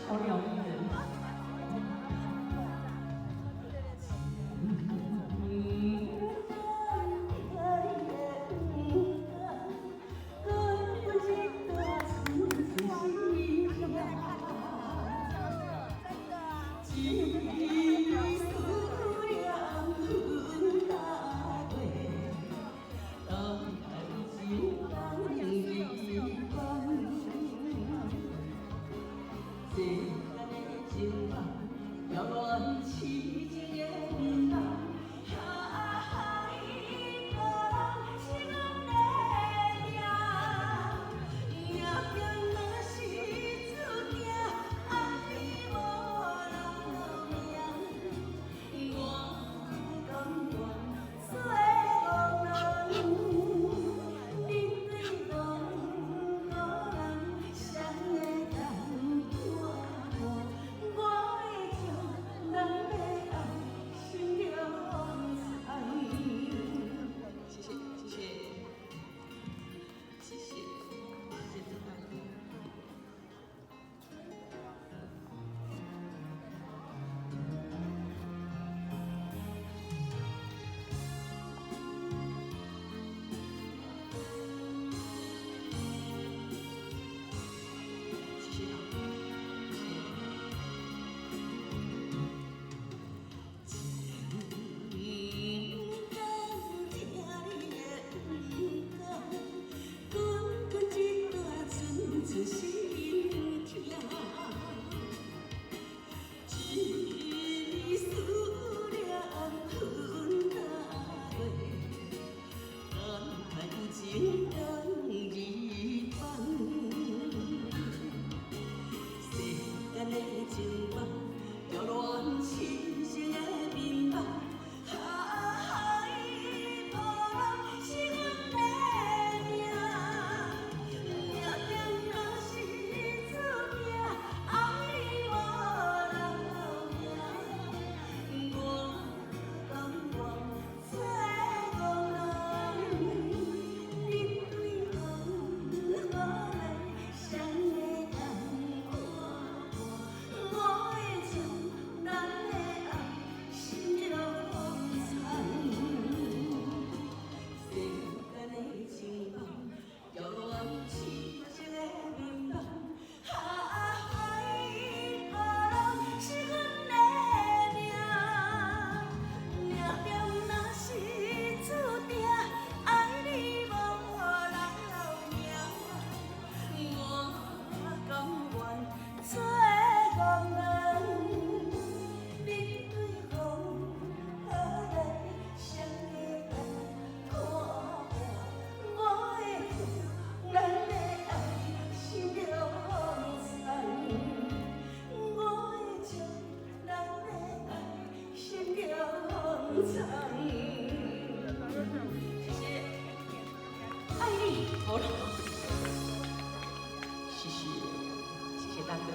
好疗愈人。世间的情梦，遥远痴情的面容，海无人是阮的命，命中若是注定，爱你无人命，我甘愿做憨人，面对浪无人谁会当？谢谢，谢谢，谢谢，谢谢郑大哥。心痛，一思念分大落，感情人已放。世间的情梦，遥远痴情的面梦。遥远痴情的面梦，海无人是阮的命，命中若是注定，爱你无人命，我甘愿做憨人，面对风雨来，谁会当看我的？咱的爱心着残，我的情，咱的爱心着残。谢谢，爱你，好了，谢谢，谢谢大哥。